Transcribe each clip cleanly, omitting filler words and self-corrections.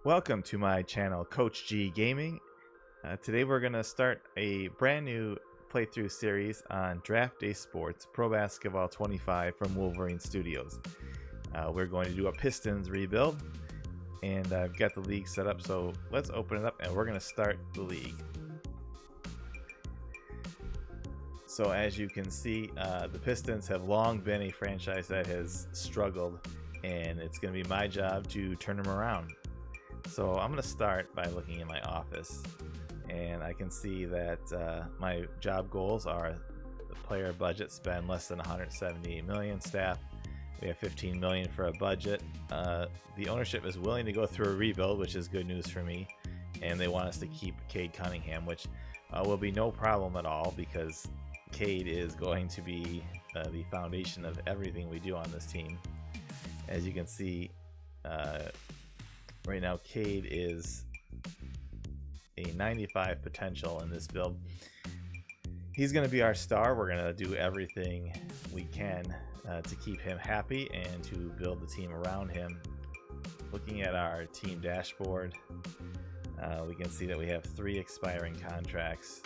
Welcome to my channel, Coach G Gaming. Today we're going to start a brand new playthrough series on Draft Day Sports Pro Basketball 25 from Wolverine Studios. We're going to do a Pistons rebuild, and I've got the league set up, so let's open it up and we're going to start the league. So as you can see, the Pistons have long been a franchise that has struggled, and it's going to be my job to turn them around. So I'm going to start by looking in my office, and I can see that my job goals are the player budget spend less than 178 million, staff we have 15 million for a budget. The ownership is willing to go through a rebuild, which is good news for me, and they want us to keep Cade Cunningham, which will be no problem at all because Cade is going to be the foundation of everything we do on this team. As you can see, right now Cade is a 95 potential in this build. He's going to be our star. We're going to do everything we can to keep him happy and to build the team around him. Looking at our team dashboard, we can see that we have 3 expiring contracts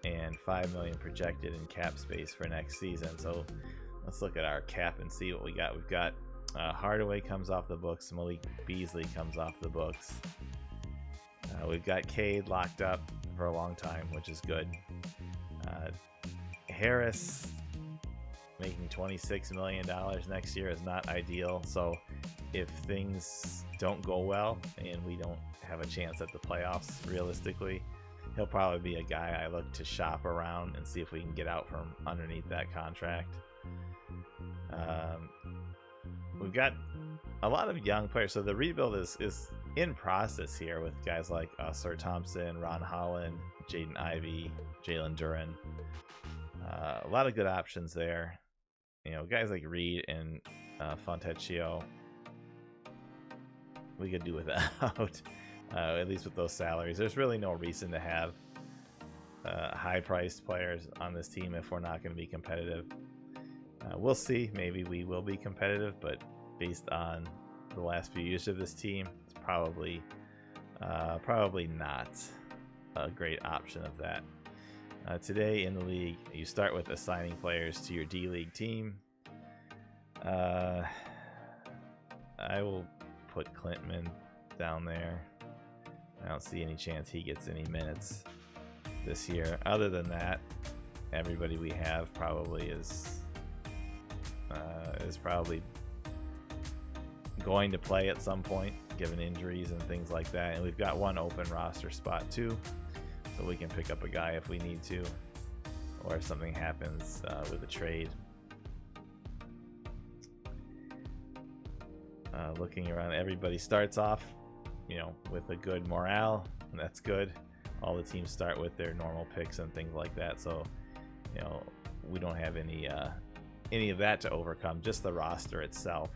and 5 million projected in cap space for next season. So let's look at our cap and see what we got. We've got Hardaway comes off the books, Malik Beasley comes off the books. We've got Cade locked up for a long time, which is good. Harris making $26 million next year is not ideal, so if things don't go well and we don't have a chance at the playoffs realistically, he'll probably be a guy I look to shop around and see if we can get out from underneath that contract. We've got a lot of young players, so the rebuild is in process here with guys like Sir Thompson, Ron Holland, Jaden Ivey, Jalen Duren. A lot of good options there. You know, guys like Reed and Fontecchio, we could do without, at least with those salaries. There's really no reason to have high-priced players on this team if we're not going to be competitive. We'll see. Maybe we will be competitive, but based on the last few years of this team, it's probably not a great option of that. Today in the league, you start with assigning players to your D-League team. I will put Clintman down there. I don't see any chance he gets any minutes this year. Other than that, everybody we have probably is probably going to play at some point, given injuries and things like that. And we've got one open roster spot too, so we can pick up a guy if we need to, or if something happens with a trade. Looking around, everybody starts off, you know, with a good morale, and that's good. All the teams start with their normal picks and things like that, so you know we don't have any of that to overcome, just the roster itself.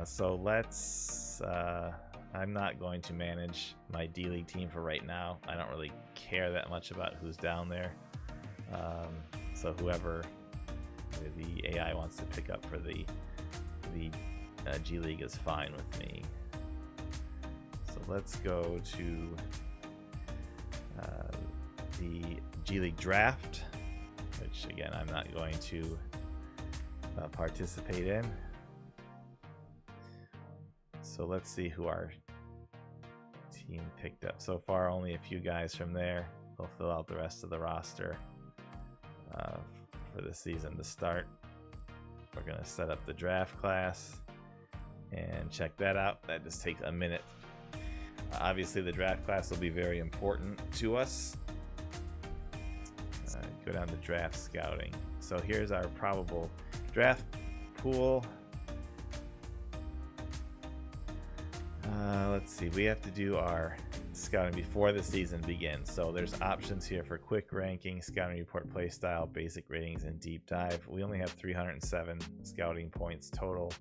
So let's I'm not going to manage my D-League team for right now. I don't really care that much about who's down there. So whoever the AI wants to pick up for the G League is fine with me. So let's go to the G League draft, which again I'm not going to participate in. So let's see who our team picked up so far. Only a few guys from there. We'll fill out the rest of the roster for the season to start. We're going to set up the draft class and check that out. That just takes a minute. Obviously the draft class will be very important to us. Go down to draft scouting. So here's our probable draft pool. Let's see, we have to do our scouting before the season begins. So there's options here for quick ranking, scouting report, play style, basic ratings, and deep dive. We only have 307 scouting points total.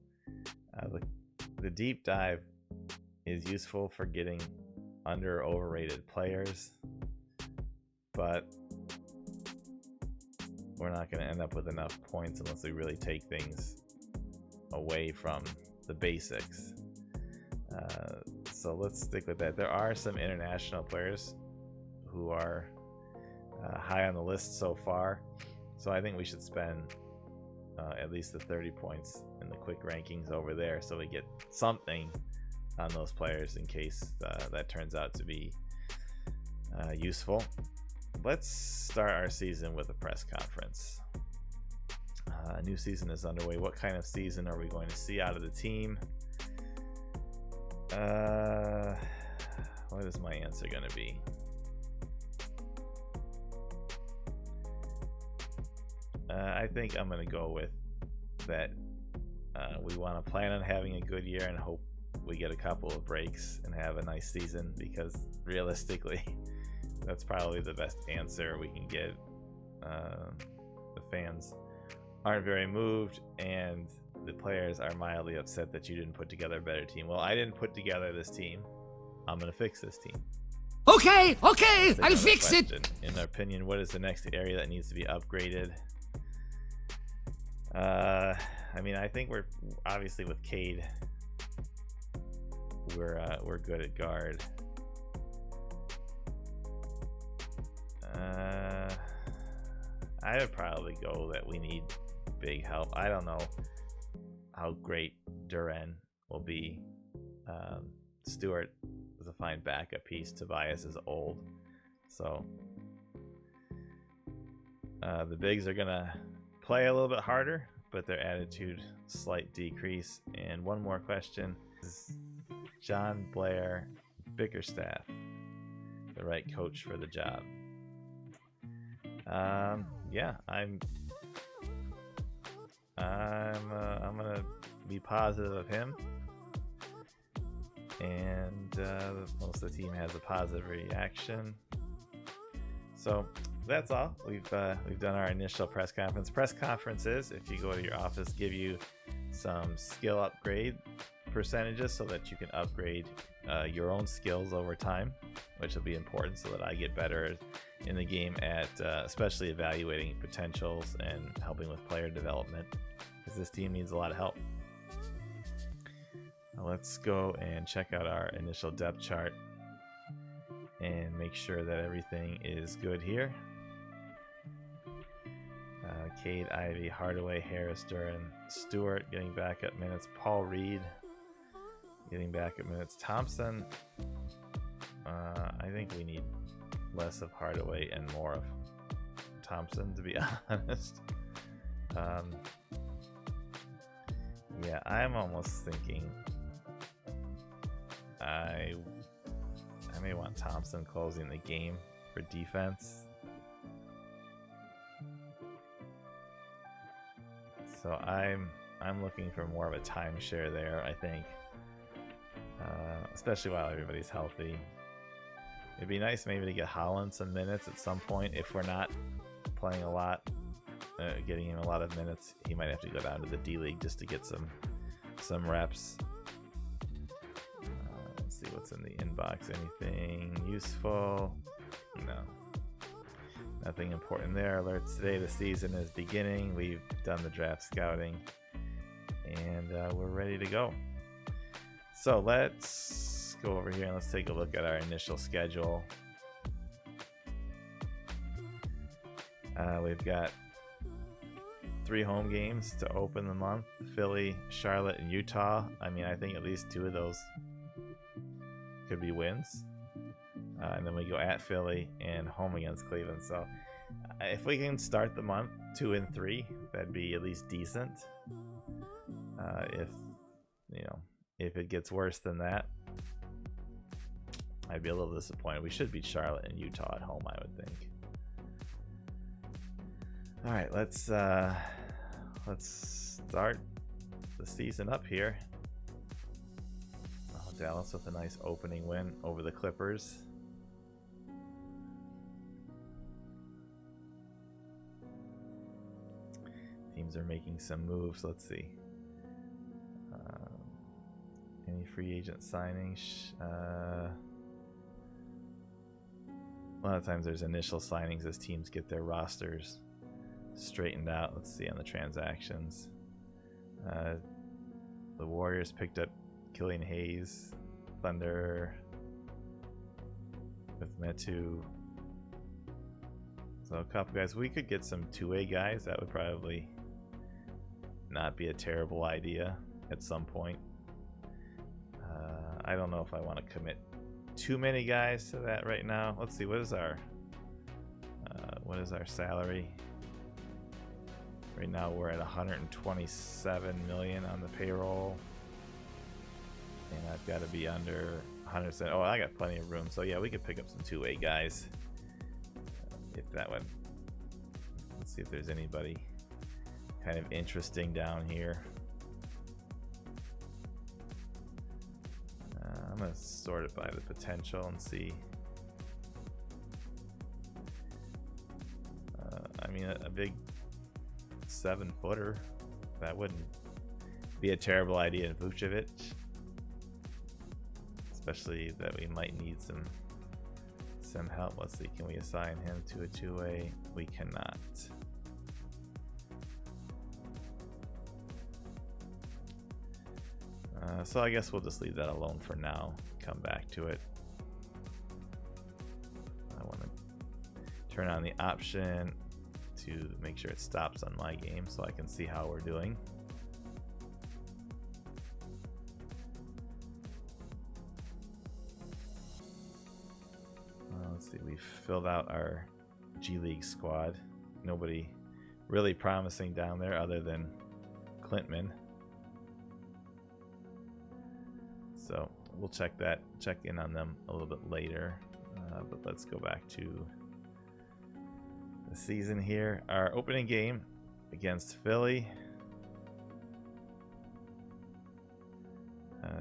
The deep dive is useful for getting under or overrated players, but we're not going to end up with enough points unless we really take things away from the basics. So let's stick with that. There are some international players who are high on the list so far, so I think we should spend at least the 30 points in the quick rankings over there, so we get something on those players in case that turns out to be useful. Let's start our season with a press conference. A new season is underway. What kind of season are we going to see out of the team? What is my answer going to be? I think I'm going to go with that. We want to plan on having a good year and hope we get a couple of breaks and have a nice season, because realistically, that's probably the best answer we can get. The fans aren't very moved, and the players are mildly upset that you didn't put together a better team. Well, I didn't put together this team. I'm going to fix this team. Okay, I'll fix it. In their opinion, what is the next area that needs to be upgraded? I mean, I think we're obviously with Cade, we're good at guard. I would probably go that we need big help. I don't know how great Duren will be. Stewart is a fine backup piece. Tobias is old, so the bigs are gonna play a little bit harder, but their attitude slight decrease. And one more question: is John Blair Bickerstaff the right coach for the job? Yeah, I'm gonna be positive of him, and most of the team has a positive reaction. So that's all. We've done our initial press conference. Press conferences, if you go to your office, give you some skill upgrade percentages so that you can upgrade your own skills over time, which will be important so that I get better in the game at especially evaluating potentials and helping with player development, because this team needs a lot of help. Now let's go and check out our initial depth chart and make sure that everything is good here. Cade, Ivy, Hardaway, Harris, Duren, Stewart getting backup minutes, Paul Reed getting backup minutes, Thompson. I think we need less of Hardaway and more of Thompson, to be honest. Yeah, I'm almost thinking I may want Thompson closing the game for defense. So I'm looking for more of a timeshare there, I think, especially while everybody's healthy. It'd be nice maybe to get Holland some minutes at some point. If we're not playing a lot, getting him a lot of minutes, he might have to go down to the D League just to get some reps. Let's see what's in the inbox. Anything useful? No. Nothing important there. Alerts today. The season is beginning. We've done the draft scouting, and we're ready to go. So let's go over here and let's take a look at our initial schedule. We've got 3 home games to open the month: Philly, Charlotte, and Utah. I mean, I think at least 2 of those could be wins. And then we go at Philly and home against Cleveland. So if we can start the month 2-3, that'd be at least decent. If it gets worse than that, I'd be a little disappointed. We should beat Charlotte and Utah at home, I would think. All right, let's start the season up here. Oh, Dallas with a nice opening win over the Clippers. Teams are making some moves. Let's see. Any free agent signings? A lot of times there's initial signings as teams get their rosters straightened out. Let's see on the transactions. The Warriors picked up Killian Hayes. Thunder with Metu. So a couple guys. We could get some two-way guys. That would probably not be a terrible idea at some point. I don't know if I want to commit too many guys to that right now. Let's see, what is our salary? Right now we're at 127 million on the payroll, and I've got to be under 100%. Oh, I got plenty of room, so yeah, we could pick up some two-way guys if that would. Let's see if there's anybody kind of interesting down here. I'm gonna sort it by the potential and see. I mean, a big 7-footer, that wouldn't be a terrible idea in Vucevic, especially that we might need some help. Let's see, can we assign him to a two-way? We cannot. So I guess we'll just leave that alone for now. Come back to it. I want to turn on the option to make sure it stops on my game so I can see how we're doing. Let's see, we've filled out our G League squad. Nobody really promising down there other than Clintman. So we'll check in on them a little bit later. But let's go back to the season here. Our opening game against Philly.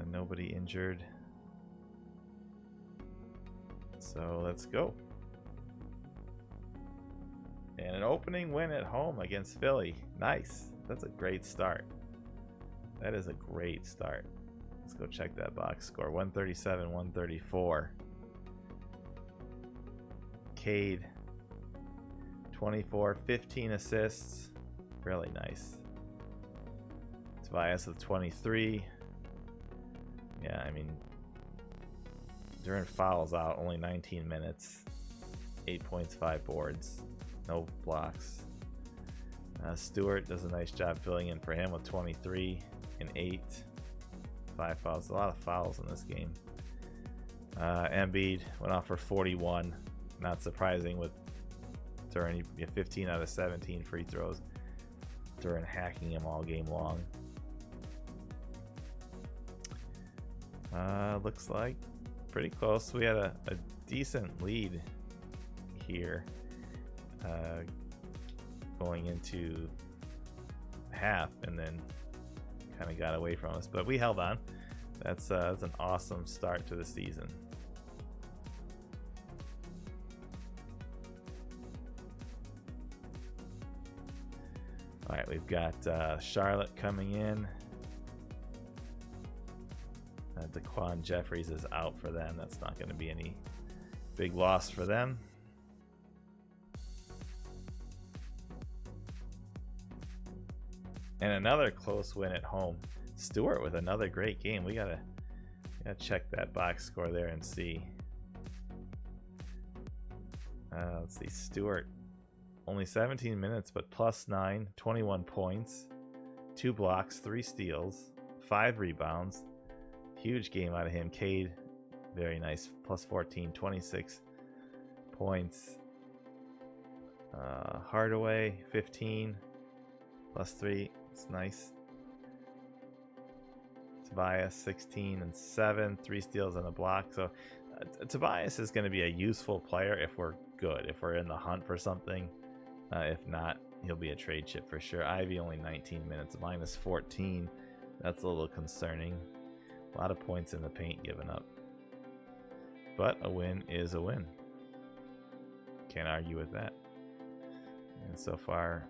Nobody injured. So let's go. And an opening win at home against Philly. Nice. That's a great start. That is a great start. Let's go check that box score. 137, 134. Cade, 24, 15 assists. Really nice. Tobias with 23. Yeah, I mean, during fouls out, only 19 minutes. 8 points, 5 boards. No blocks. Stewart does a nice job filling in for him with 23 and 8. 5 fouls. A lot of fouls in this game. Embiid went off for 41. Not surprising with Duran. 15 out of 17 free throws. Duran hacking him all game long. Looks like pretty close. We had a decent lead here going into half, and then kind of got away from us, but we held on. That's an awesome start to the season. All right, we've got Charlotte coming in. Daquan Jeffries is out for them. That's not going to be any big loss for them. And another close win at home. Stewart with another great game. We gotta check that box score there and see. Let's see. Stewart, only 17 minutes, but +9, 21 points, 2 blocks, 3 steals, 5 rebounds. Huge game out of him. Cade, very nice. +14, 26 points. Hardaway, 15, +3. It's nice. Tobias, 16 and 7, 3 steals and a block. So Tobias is going to be a useful player if we're good, if we're in the hunt for something. If not, he'll be a trade chip for sure. Ivy only 19 minutes, -14. That's a little concerning. A lot of points in the paint given up. But a win is a win. Can't argue with that. And so far,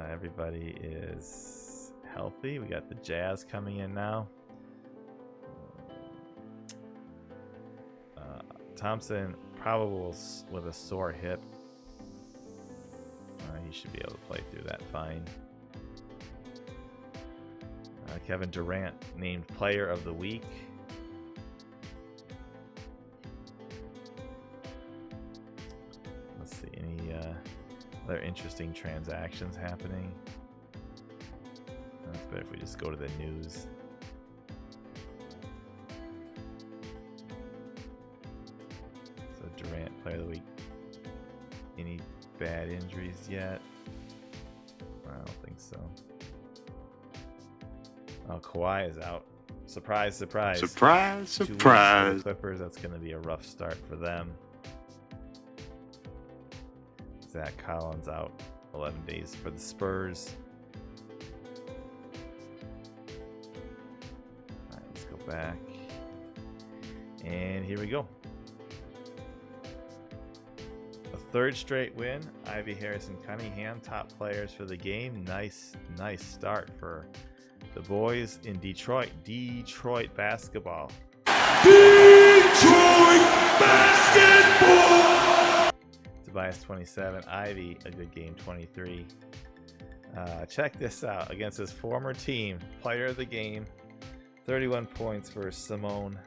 everybody is healthy. We got the Jazz coming in now. Thompson probably with a sore hip. should be able to play through that fine. Kevin Durant named Player of the Week. Let's see, any other interesting transactions happening? That's better if we just go to the news. So Durant, Player of the Week. Any bad injuries yet? I don't think so. Oh, Kawhi is out. Surprise, surprise. Surprise, 2 weeks for surprise. the Clippers. That's going to be a rough start for them. Zach Collins out 11 days for the Spurs. All right, let's go back. And here we go. A third straight win. Ivy, Harrison, Cunningham, top players for the game. Nice start for the boys in Detroit. Detroit basketball. Detroit basketball. Tobias 27. Ivy, a good game, 23. Check this out. Against his former team, player of the game, 31 points for Simone.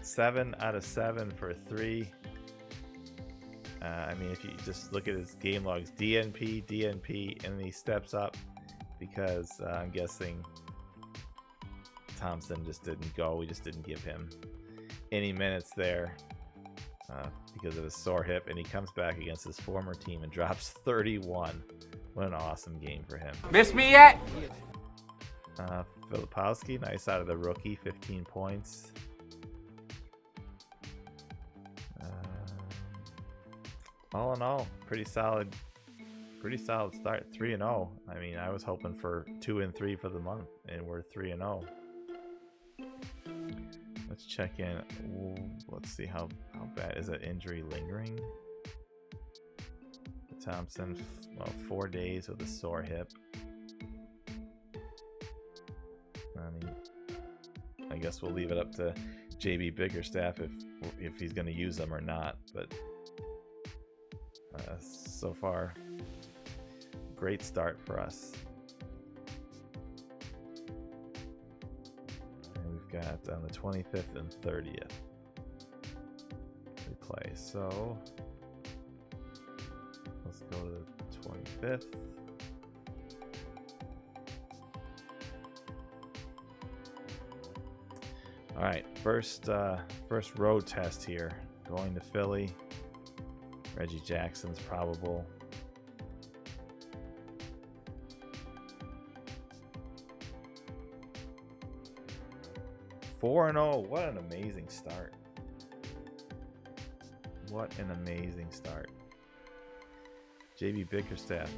7 out of 7 for 3. I mean, if you just look at his game logs, DNP, and then he steps up because I'm guessing Thompson just didn't go. We just didn't give him any minutes there because of his sore hip, and he comes back against his former team and drops 31. What an awesome game for him. Miss me yet? Filipowski, nice out of the rookie, 15 points. All in all, pretty solid start. 3-0. I mean, I was hoping for 2-3 for the month, and we're 3-0. Let's check in. Ooh, let's see how bad is that injury lingering. Thompson, 4 days with a sore hip. I mean, I guess we'll leave it up to JB Bickerstaff if he's going to use them or not. But so far, great start for us. And we've got on the 25th and 30th we play. So let's go to the 25th. All right, first road test here. Going to Philly. Reggie Jackson's probable. Four and 0. What an amazing start! What an amazing start. JB Bickerstaff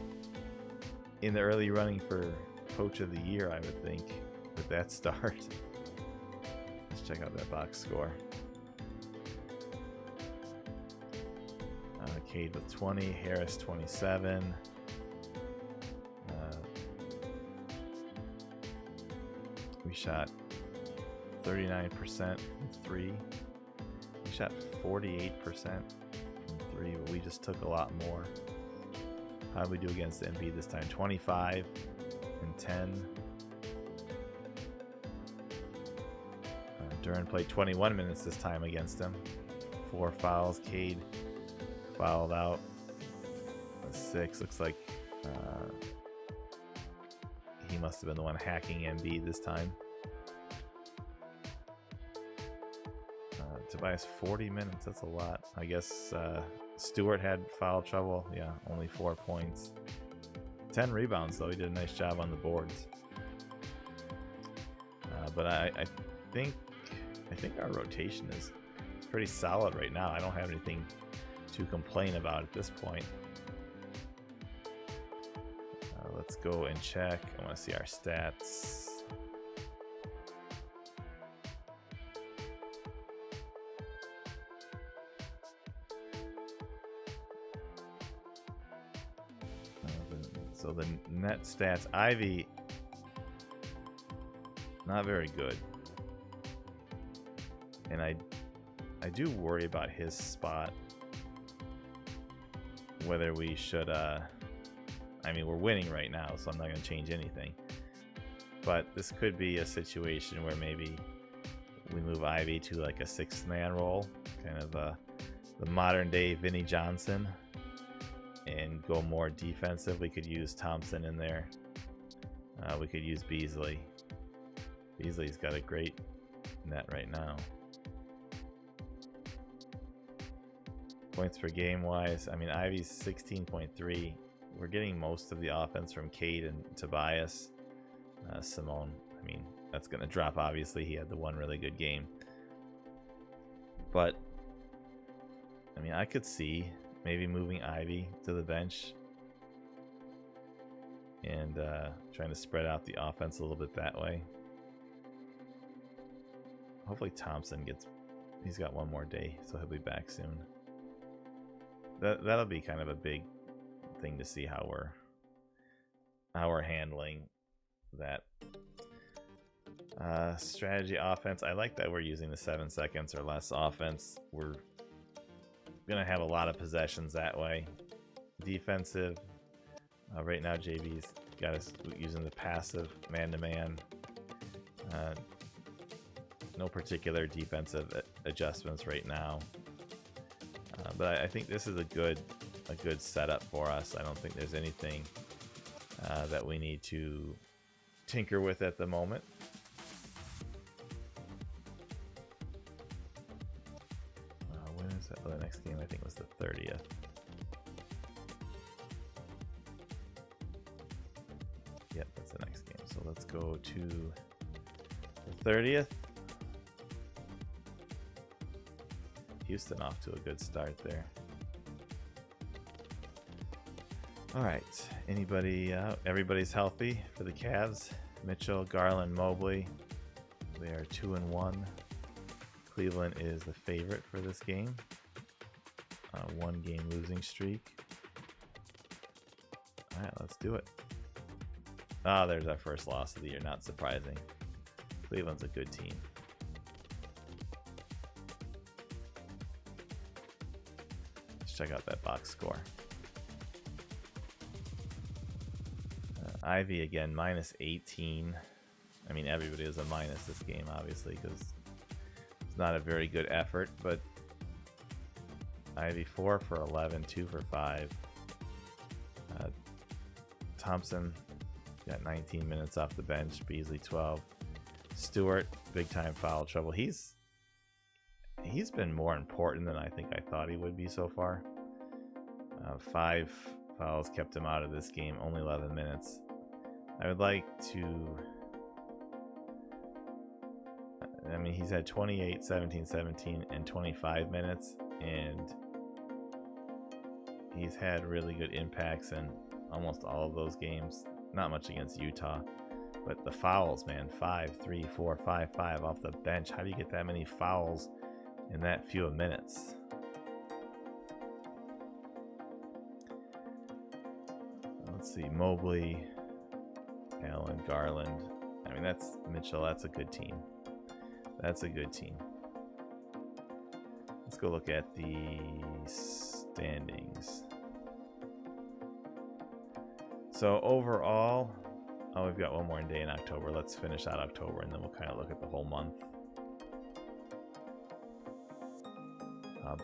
in the early running for Coach of the Year, I would think, with that start. Let's check out that box score. Cade with 20, Harris 27. We shot 39% from 3. We shot 48% from 3, but we just took a lot more. How did we do against Embiid this time? 25 and 10. Duran played 21 minutes this time against him. 4 fouls. Cade fouled out. 6. Looks like he must have been the one hacking Embiid this time. Tobias 40 minutes. That's a lot. I guess Stewart had foul trouble. Yeah, only 4 points. 10 rebounds though. He did a nice job on the boards. But I think our rotation is pretty solid right now. I don't have anything to complain about at this point. Let's go and check. I want to see our stats. So the net stats, Ivy, not very good. And I do worry about his spot whether we should. I mean, we're winning right now, so I'm not going to change anything. But this could be a situation where maybe we move Ivy to like a sixth man role, kind of the modern day Vinnie Johnson, and go more defensive. We could use Thompson in there. We could use Beasley. Beasley's got a great net right now. Points per game wise, I mean, Ivy's 16.3. We're getting most of the offense from Cade and Tobias. Simone, I mean, that's going to drop, obviously. He had the one really good game. But, I mean, I could see maybe moving Ivy to the bench and trying to spread out the offense a little bit that way. Hopefully Thompson he's got one more day, so he'll be back soon. That'll be kind of a big thing to see how we're handling that strategy offense. I like that we're using the 7 seconds or less offense. We're gonna have a lot of possessions that way. Defensive, right now JV's got us using the passive man-to-man. No particular defensive adjustments right now, but I think this is a good setup for us. I don't think there's anything that we need to tinker with at the moment. When is that? Oh, the next game I think was the 30th. Yep, that's the next game. So let's go to the 30th. Houston off to a good start there. All right, everybody's healthy for the Cavs. Mitchell, Garland, Mobley, they are 2-1. Cleveland is the favorite for this game. 1 game losing streak. All right, let's do it. Ah, there's our first loss of the year. Not surprising. Cleveland's a good team. Let's check out that box score. Ivy again, minus 18. I mean, everybody is a minus this game, obviously, because it's not a very good effort. But Ivy 4 for 11, 2 for 5. Thompson got 19 minutes off the bench. Beasley 12. Stewart, big time foul trouble. He's been more important than I think I thought he would be so far. 5 fouls kept him out of this game. Only 11 minutes. I would like to. I mean, he's had 28, 17, 17, and 25 minutes, and he's had really good impacts in almost all of those games. Not much against Utah, but the fouls, man, 5, 3, 4, 5, 5 off the bench. How do you get that many fouls in that few minutes? Let's see, Mobley, Allen, Garland. I mean, that's Mitchell. That's a good team. That's a good team. Let's go look at the standings. So overall, we've got one more day in October. Let's finish out October, and then we'll kind of look at the whole month.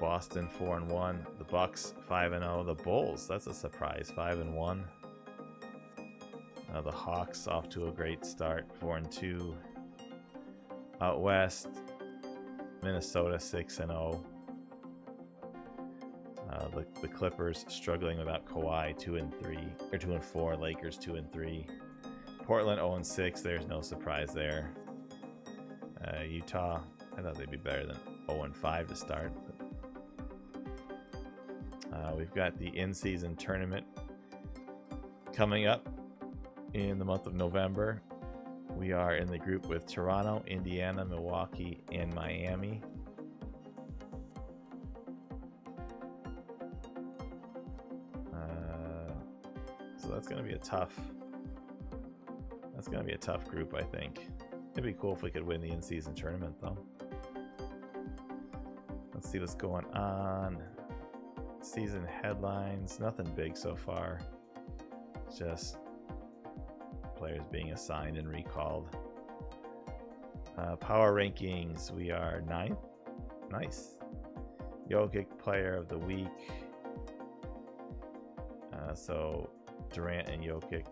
Boston 4-1. The Bucks 5-0. The Bulls, that's a surprise, 5-1. The Hawks off to a great start, 4-2. Out west, Minnesota 6-0. The Clippers struggling without Kawhi, 2-3 or 2-4. Lakers 2-3. Portland 0-6. There's no surprise there. Utah, I thought they'd be better than 0-5 to start. We've got the in-season tournament coming up in the month of November. We are in the group with Toronto, Indiana, Milwaukee, and Miami. So that's going to be a tough. That's going to be a tough group, I think. It'd be cool if we could win the in-season tournament, though. Let's see what's going on. Season headlines, nothing big so far. Just players being assigned and recalled. Power rankings, we are 9th. Nice. Jokic player of the week. So Durant and Jokic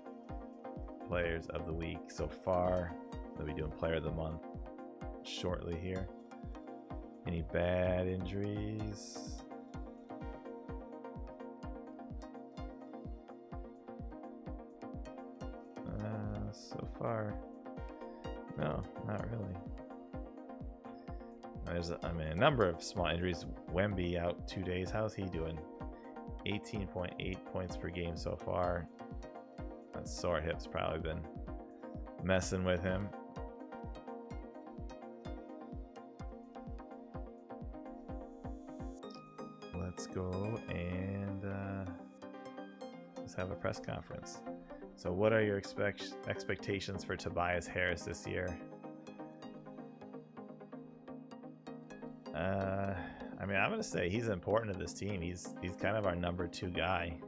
players of the week so far. We'll be doing player of the month shortly here. Any bad injuries? So far, no, not really. There's a number of small injuries. Wemby out 2 days. How's he doing? 18.8 points per game so far. That sore hip's probably been messing with him. Let's go and let's have a press conference. So what are your expectations for Tobias Harris this year? I'm going to say he's important to this team. He's kind of our number 2 guy.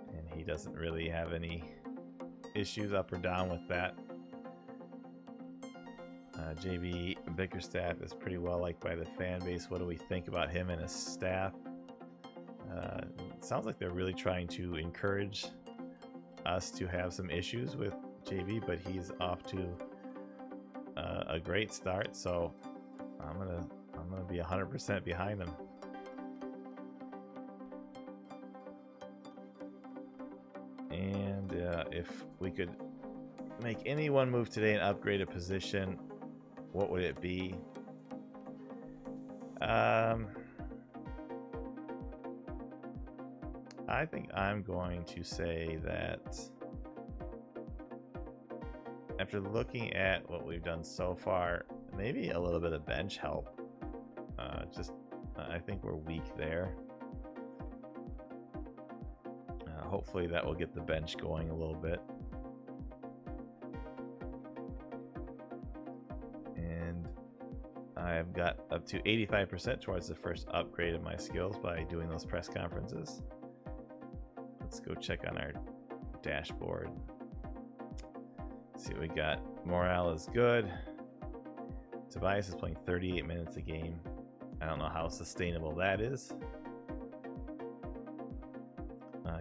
And he doesn't really have any issues up or down with that. JB Bickerstaff is pretty well liked by the fan base. What do we think about him and his staff? It sounds like they're really trying to encourage us to have some issues with JB, but he's off to a great start, so I'm gonna be 100% behind him. And if we could make any one move today and upgrade a position, what would it be? I think I'm going to say that after looking at what we've done so far, maybe a little bit of bench help. I think we're weak there. Hopefully that will get the bench going a little bit. And I've got up to 85% towards the first upgrade of my skills by doing those press conferences. Let's go check on our dashboard. See what we got. Morale is good. Tobias is playing 38 minutes a game. I don't know how sustainable that is.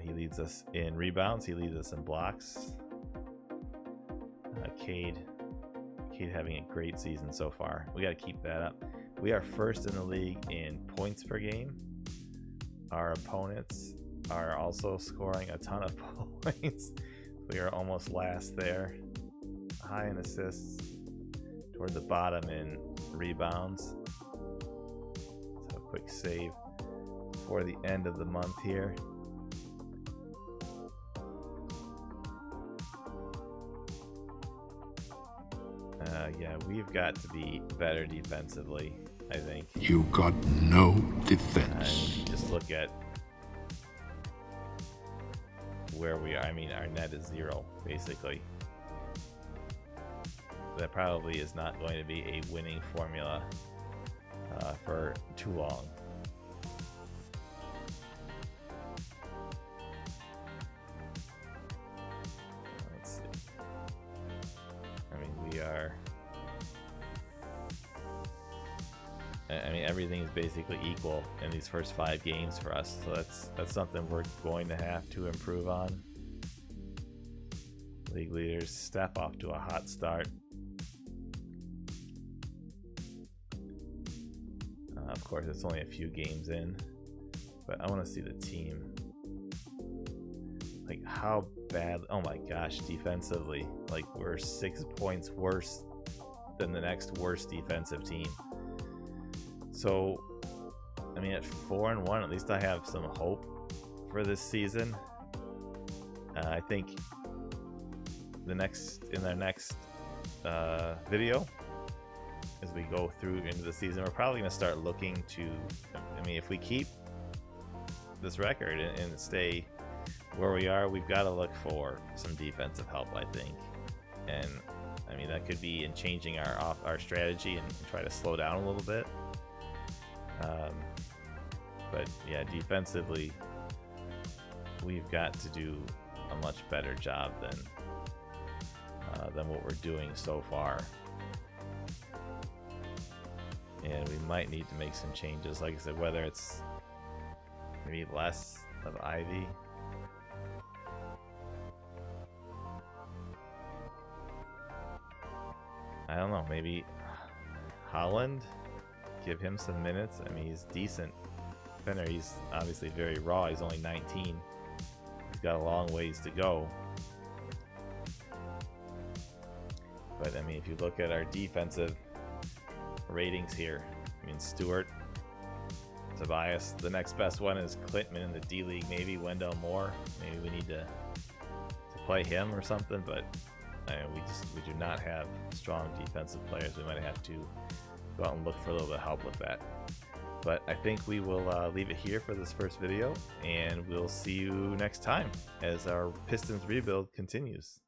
He leads us in rebounds. He leads us in blocks. Cade having a great season so far. We got to keep that up. We are first in the league in points per game. Our opponents are also scoring a ton of points. We are almost last there. High in assists, toward the bottom in rebounds. Let's have a quick save for the end of the month here. Yeah, we've got to be better defensively, I think. You got no defense. Just look at where we are. I mean, our net is 0, basically. That probably is not going to be a winning formula for too long. Let's see. I mean, we are... I mean, everything is basically equal in these first 5 games for us, so that's something we're going to have to improve on. League leaders, Steph off to a hot start. Of course, it's only a few games in, but I want to see the team. Like, how bad? Oh my gosh, defensively, like we're 6 points worse than the next worst defensive team. So, I mean, at 4-1, at least I have some hope for this season. I think in our next video, as we go through into the season, we're probably going to start looking to, I mean, if we keep this record and stay where we are, we've got to look for some defensive help, I think. And I mean, that could be in changing our strategy and try to slow down a little bit. But yeah, defensively, we've got to do a much better job than what we're doing so far. And we might need to make some changes, like I said, whether it's maybe less of Ivy. I don't know, maybe Holland, give him some minutes. I mean, he's decent defender. He's obviously very raw. He's only 19. He's got a long ways to go. But I mean, if you look at our defensive ratings here, I mean, Stewart, Tobias, the next best one is Clintman in the D League. Maybe Wendell Moore. Maybe we need to play him or something. But I mean, we do not have strong defensive players. We might have to go out and look for a little bit of help with that. But I think we will leave it here for this first video, and we'll see you next time as our Pistons rebuild continues.